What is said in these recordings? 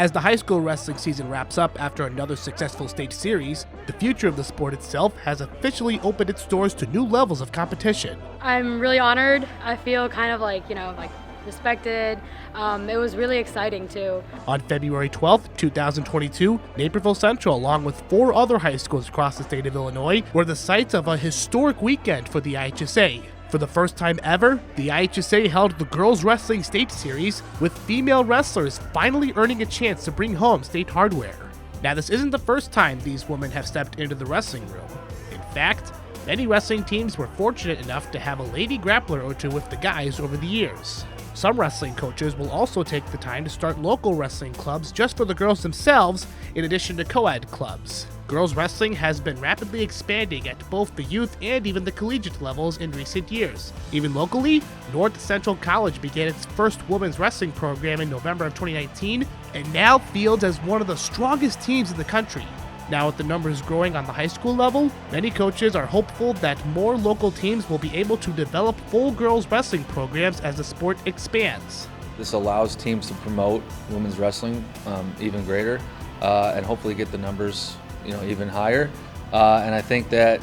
As the high school wrestling season wraps up after another successful state series, the future of the sport itself has officially opened its doors to new levels of competition. I'm really honored. I feel kind of like respected. It was really exciting too. On February 12th, 2022, Naperville Central, along with 4 other high schools across the state of Illinois, were the sites of a historic weekend for the IHSA. For the first time ever, the IHSA held the Girls Wrestling State Series, with female wrestlers finally earning a chance to bring home state hardware. Now, this isn't the first time these women have stepped into the wrestling room. In fact, many wrestling teams were fortunate enough to have a lady grappler or two with the guys over the years. Some wrestling coaches will also take the time to start local wrestling clubs just for the girls themselves, in addition to co-ed clubs. Girls wrestling has been rapidly expanding at both the youth and even the collegiate levels in recent years. Even locally, North Central College began its first women's wrestling program in November of 2019 and now fields as one of the strongest teams in the country. Now, with the numbers growing on the high school level, many coaches are hopeful that more local teams will be able to develop full girls wrestling programs as the sport expands. This allows teams to promote women's wrestling even greater and hopefully get the numbers even higher. And I think that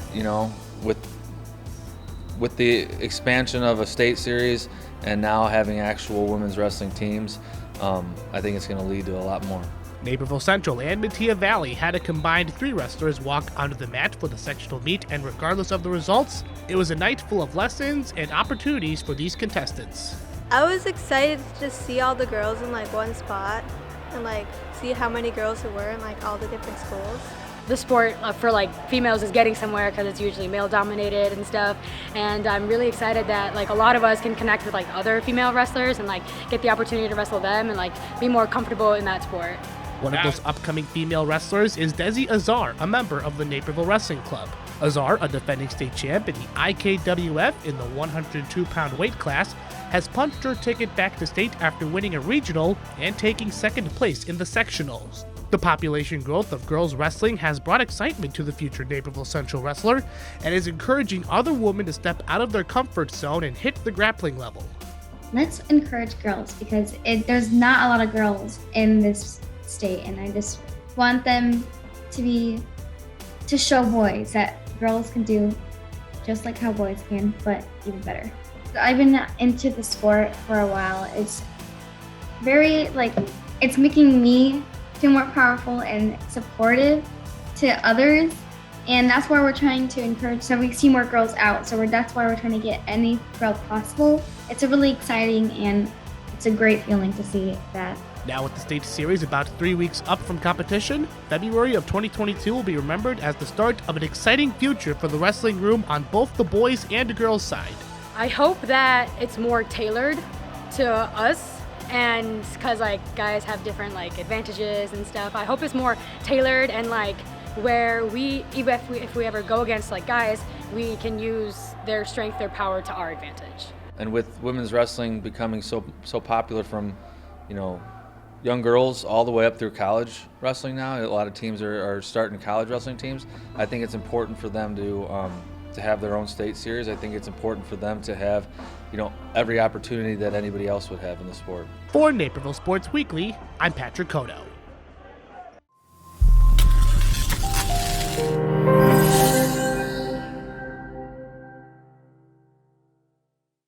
with the expansion of a state series and now having actual women's wrestling teams, I think it's going to lead to a lot more. Naperville Central and Metea Valley had a combined 3 wrestlers walk onto the mat for the sectional meet, and regardless of the results, it was a night full of lessons and opportunities for these contestants. I was excited to just see all the girls in one spot and see how many girls there were in all the different schools. The sport for females is getting somewhere because it's usually male dominated and stuff, and I'm really excited that a lot of us can connect with other female wrestlers and get the opportunity to wrestle them and be more comfortable in that sport. One of those upcoming female wrestlers is Desi Azar, a member of the Naperville Wrestling Club. Azar, a defending state champ in the IKWF in the 102-pound weight class, has punched her ticket back to state after winning a regional and taking second place in the sectionals. The population growth of girls wrestling has brought excitement to the future Naperville Central wrestler and is encouraging other women to step out of their comfort zone and hit the grappling level. Let's encourage girls because there's not a lot of girls in this state, and I just want them to show boys that girls can do just like how boys can, but even better. I've been into the sport for a while. It's very it's making me feel more powerful and supportive to others, and that's why we're trying to encourage so we see more girls out. That's why we're trying to get any girl possible. It's a really exciting and it's a great feeling to see that. Now, with the state series about 3 weeks up from competition, February of 2022 will be remembered as the start of an exciting future for the wrestling room on both the boys and girls side. I hope that it's more tailored to us, and because guys have different advantages and stuff. I hope it's more tailored and where if we ever go against guys, we can use their strength, their power to our advantage. And with women's wrestling becoming so popular from young girls all the way up through college wrestling now, a lot of teams are starting college wrestling teams. I think it's important for them to have their own state series. I think it's important for them to have every opportunity that anybody else would have in the sport. For Naperville Sports Weekly, I'm Patrick Cotto.